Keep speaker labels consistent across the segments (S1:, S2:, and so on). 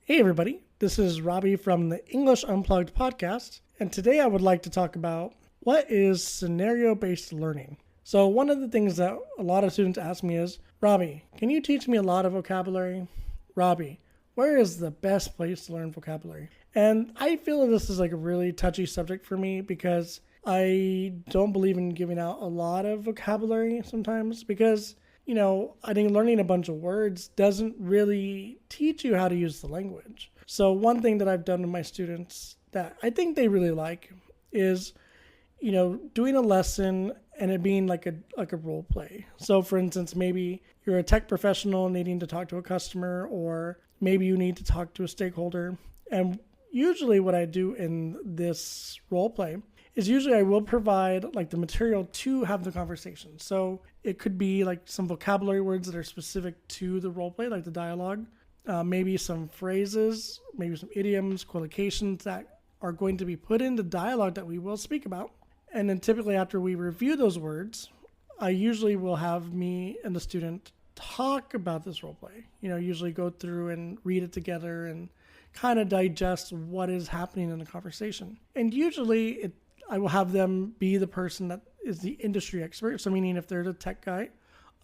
S1: Hey, everybody. This is Robbie from the English Unplugged podcast. And today I would like to talk about what is scenario based learning. So, one of the things that a lot of students ask me is, Robbie, can you teach me a lot of vocabulary? Robbie, where is the best place to learn vocabulary? And I feel that this is like a really touchy subject for me because I don't believe in giving out a lot of vocabulary sometimes because I think learning a bunch of words doesn't really teach you how to use the language. So one thing that I've done with my students that I think they really like is, doing a lesson and it being like a role play. So for instance, maybe you're a tech professional needing to talk to a customer, or maybe you need to talk to a stakeholder. And usually what I do in this role play is usually I will provide like the material to have the conversation. So it could be like some vocabulary words that are specific to the role play, like the dialogue, maybe some phrases, maybe some idioms, collocations that are going to be put into dialogue that we will speak about. And then typically after we review those words, I usually will have me and the student talk about this role play. Usually go through and read it together and kind of digest what is happening in the conversation. And usually I will have them be the person that is the industry expert. So meaning if they're the tech guy,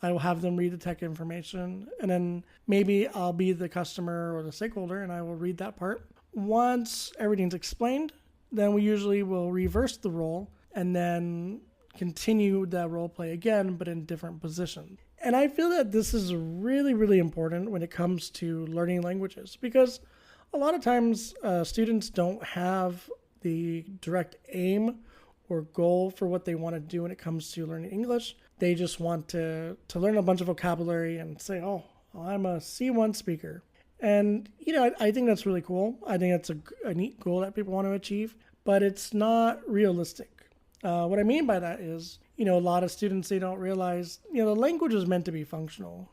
S1: I will have them read the tech information. And then maybe I'll be the customer or the stakeholder and I will read that part. Once everything's explained, then we usually will reverse the role and then continue that role play again, but in different positions. And I feel that this is really, really important when it comes to learning languages because a lot of times students don't have the direct aim or goal for what they want to do when it comes to learning English. They just want to learn a bunch of vocabulary and say, oh, I'm a C1 speaker. And, I think that's really cool. I think that's a neat goal that people want to achieve, but it's not realistic. What I mean by that is, a lot of students, they don't realize, the language is meant to be functional,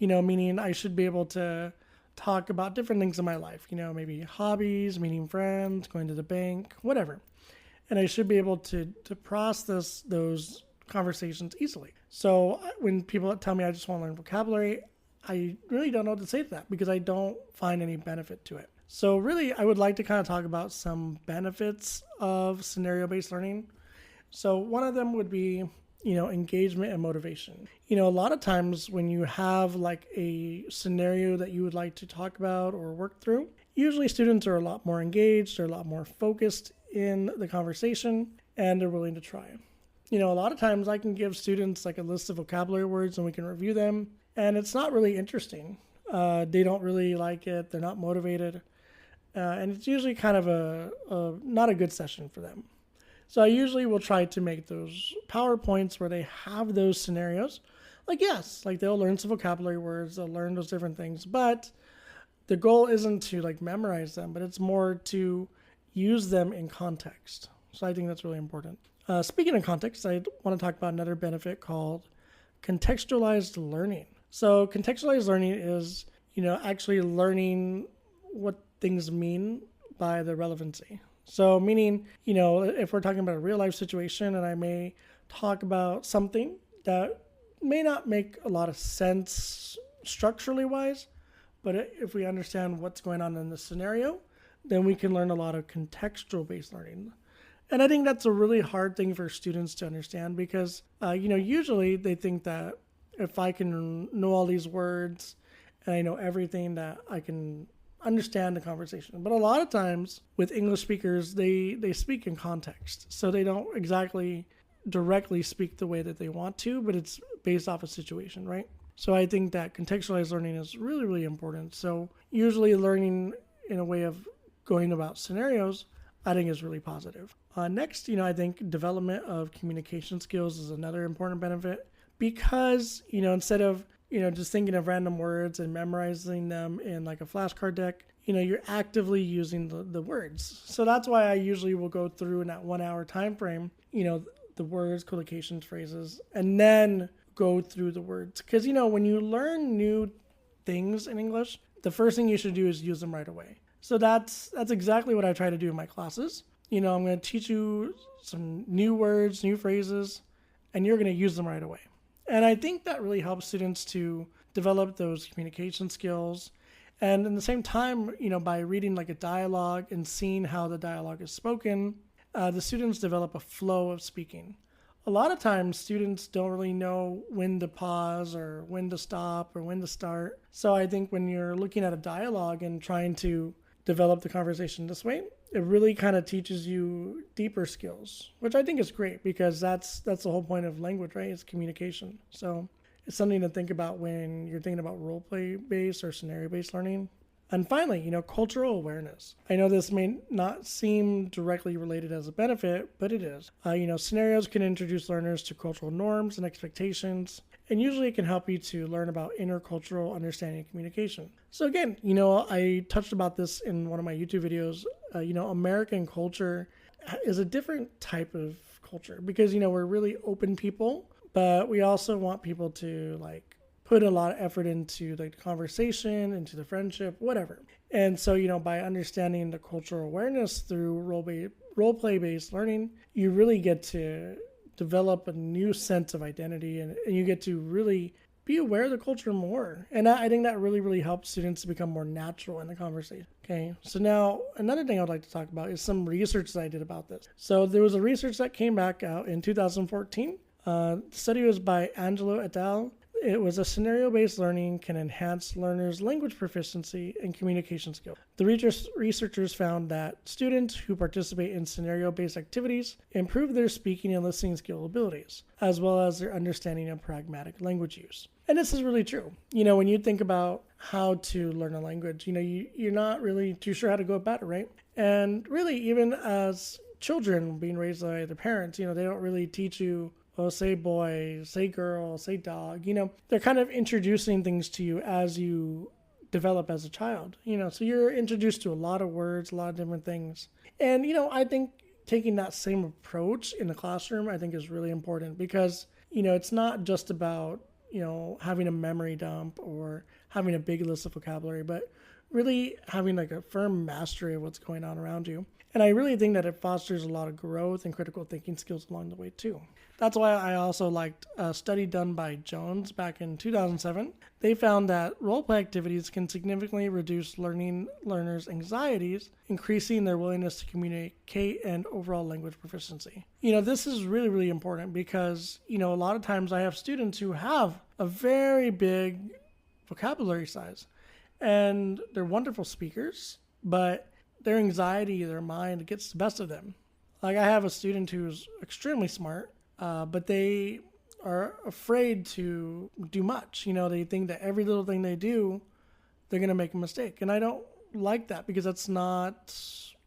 S1: meaning I should be able to talk about different things in my life, maybe hobbies, meeting friends, going to the bank, whatever. And I should be able to process those conversations easily. So when people tell me I just want to learn vocabulary, I really don't know what to say to that because I don't find any benefit to it. So really, I would like to kind of talk about some benefits of scenario-based learning. So one of them would be engagement and motivation. A lot of times when you have like a scenario that you would like to talk about or work through, usually students are a lot more engaged, they're a lot more focused in the conversation, and they're willing to try. A lot of times I can give students like a list of vocabulary words and we can review them, and it's not really interesting. They don't really like it, they're not motivated, and it's usually kind of a not a good session for them. So I usually will try to make those PowerPoints where they have those scenarios. Like they'll learn some vocabulary words, they'll learn those different things, but the goal isn't to like memorize them, but it's more to use them in context. So I think that's really important. Speaking of context, I want to talk about another benefit called contextualized learning. So contextualized learning is, actually learning what things mean by the relevancy. So meaning, if we're talking about a real life situation and I may talk about something that may not make a lot of sense structurally wise, but if we understand what's going on in the scenario, then we can learn a lot of contextual based learning. And I think that's a really hard thing for students to understand because, usually they think that if I can know all these words and I know everything that I can understand the conversation. But a lot of times with English speakers, they speak in context. So they don't exactly directly speak the way that they want to, but it's based off a situation, right? So I think that contextualized learning is really, really important. So usually learning in a way of going about scenarios, I think is really positive. Next, I think development of communication skills is another important benefit because, instead of just thinking of random words and memorizing them in like a flashcard deck, you're actively using the words. So that's why I usually will go through in that 1 hour time frame, the words, collocations, phrases, and then go through the words. Because, when you learn new things in English, the first thing you should do is use them right away. So that's exactly what I try to do in my classes. I'm going to teach you some new words, new phrases, and you're going to use them right away. And I think that really helps students to develop those communication skills And in the same time, by reading like a dialogue and seeing how the dialogue is spoken, the students develop a flow of speaking. A lot of times students don't really know when to pause or when to stop or when to start. So I think when you're looking at a dialogue and trying to develop the conversation this way, it really kind of teaches you deeper skills, which I think is great because that's the whole point of language, right? It's communication. So it's something to think about when you're thinking about role play based or scenario based learning. And finally, cultural awareness. I know this may not seem directly related as a benefit, but it is. Scenarios can introduce learners to cultural norms and expectations, and usually it can help you to learn about intercultural understanding and communication. So again, I touched about this in one of my YouTube videos. American culture is a different type of culture because, we're really open people, but we also want people to put a lot of effort into the conversation, into the friendship, whatever. And so, by understanding the cultural awareness through role play based learning, you really get to develop a new sense of identity and you get to really be aware of the culture more. And I think that really, really helps students to become more natural in the conversation. Okay, so now another thing I'd like to talk about is some research that I did about this. So there was a research that came back out in 2014. The study was by Angelo et al. It was a scenario-based learning can enhance learners' language proficiency and communication skills. The researchers found that students who participate in scenario-based activities improve their speaking and listening skill abilities, as well as their understanding of pragmatic language use. And this is really true. When you think about how to learn a language, you're not really too sure how to go about it, right? And really, even as children being raised by their parents, they don't really teach you, oh, say boy, say girl, say dog. They're kind of introducing things to you as you develop as a child. So you're introduced to a lot of words, a lot of different things. And, I think taking that same approach in the classroom, I think is really important because, it's not just about, having a memory dump or having a big list of vocabulary, but really having a firm mastery of what's going on around you. And I really think that it fosters a lot of growth and critical thinking skills along the way too. That's why I also liked a study done by Jones back in 2007. They found that role-play activities can significantly reduce learners' anxieties, increasing their willingness to communicate and overall language proficiency. This is really, really important because, a lot of times I have students who have a very big vocabulary size and they're wonderful speakers, but their anxiety, their mind gets the best of them. I have a student who's extremely smart, but they are afraid to do much. They think that every little thing they do, they're going to make a mistake. And I don't like that because that's not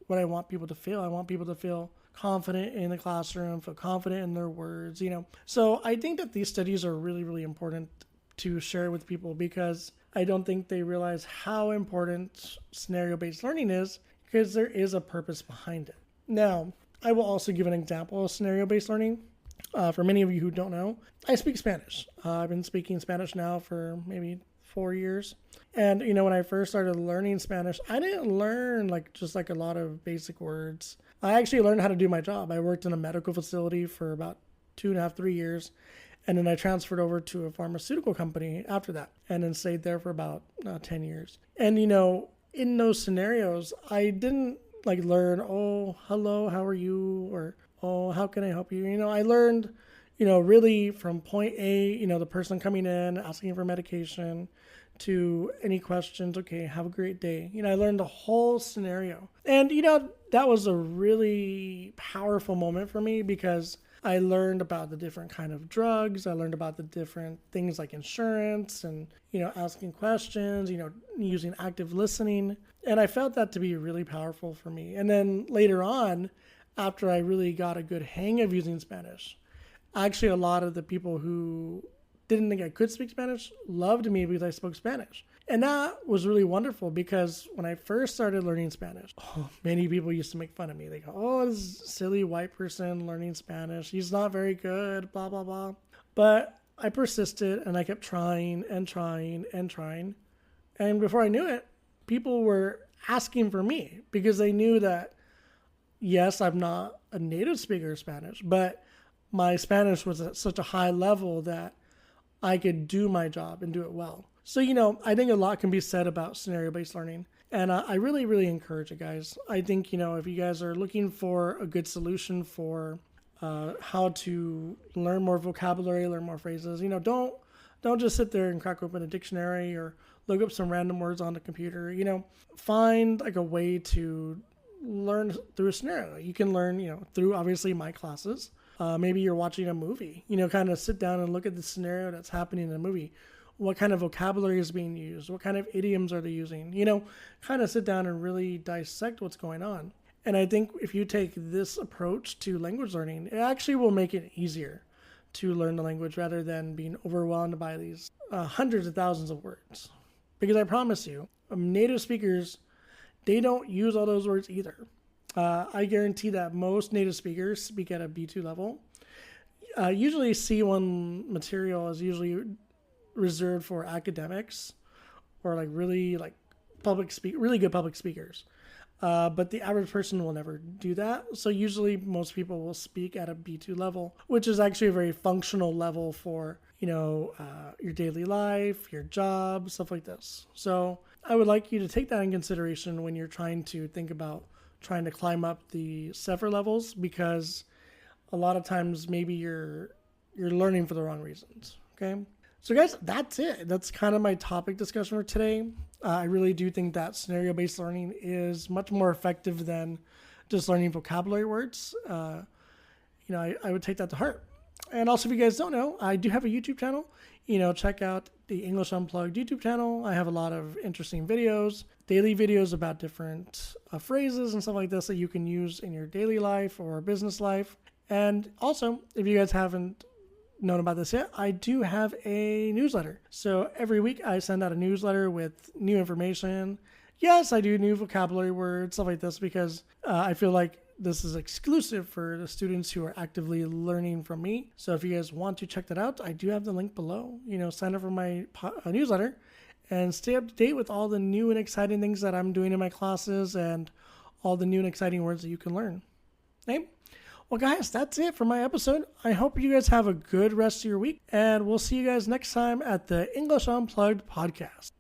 S1: what I want people to feel. I want people to feel confident in the classroom, feel confident in their words, So I think that these studies are really, really important to share with people because I don't think they realize how important scenario-based learning is because there is a purpose behind it. Now, I will also give an example of scenario-based learning. For many of you who don't know, I speak Spanish. I've been speaking Spanish now for maybe 4 years. And, when I first started learning Spanish, I didn't learn just a lot of basic words. I actually learned how to do my job. I worked in a medical facility for about 2.5, 3 years. And then I transferred over to a pharmaceutical company after that and then stayed there for about 10 years. And, in those scenarios, I didn't learn, oh, hello, how are you? Or, oh, how can I help you? I learned, really from point A, the person coming in, asking for medication, to any questions, okay, have a great day. I learned the whole scenario. And, that was a really powerful moment for me because I learned about the different kind of drugs. I learned about the different things like insurance and, asking questions, using active listening. And I felt that to be really powerful for me. And then later on, after I really got a good hang of using Spanish, actually a lot of the people who didn't think I could speak Spanish loved me because I spoke Spanish. And that was really wonderful because when I first started learning Spanish, many people used to make fun of me. They go, oh, this silly white person learning Spanish. He's not very good, blah, blah, blah. But I persisted and I kept trying and trying and trying. And before I knew it, people were asking for me because they knew that, yes, I'm not a native speaker of Spanish, but my Spanish was at such a high level that I could do my job and do it well. So, I think a lot can be said about scenario-based learning. And I really, really encourage it, guys. I think, if you guys are looking for a good solution for how to learn more vocabulary, learn more phrases, don't just sit there and crack open a dictionary or look up some random words on the computer. Find like a way to learn through a scenario. You can learn, through obviously my classes. Maybe you're watching a movie, kind of sit down and look at the scenario that's happening in the movie. What kind of vocabulary is being used? What kind of idioms are they using? Kind of sit down and really dissect what's going on. And I think if you take this approach to language learning, it actually will make it easier to learn the language rather than being overwhelmed by these hundreds of thousands of words. Because I promise you, native speakers, they don't use all those words either. I guarantee that most native speakers speak at a B2 level. Usually C1 material is usually reserved for academics or really good public speakers. But the average person will never do that. So usually most people will speak at a B2 level, which is actually a very functional level for, your daily life, your job, stuff like this. So I would like you to take that in consideration when you're trying to think about trying to climb up the SEFR levels, because a lot of times maybe you're learning for the wrong reasons. Okay. So guys, that's it. That's kind of my topic discussion for today. I really do think that scenario-based learning is much more effective than just learning vocabulary words. I would take that to heart. And also, if you guys don't know, I do have a YouTube channel. Check out the English Unplugged YouTube channel. I have a lot of interesting videos, daily videos about different phrases and stuff like this that you can use in your daily life or business life. And also, if you guys haven't known about this yet, I do have a newsletter. So every week I send out a newsletter with new information. Yes, I do new vocabulary words, stuff like this, because I feel like this is exclusive for the students who are actively learning from me. So if you guys want to check that out, I do have the link below. Sign up for my newsletter and stay up to date with all the new and exciting things that I'm doing in my classes and all the new and exciting words that you can learn. Okay? Well, guys, that's it for my episode. I hope you guys have a good rest of your week, and we'll see you guys next time at the English Unplugged podcast.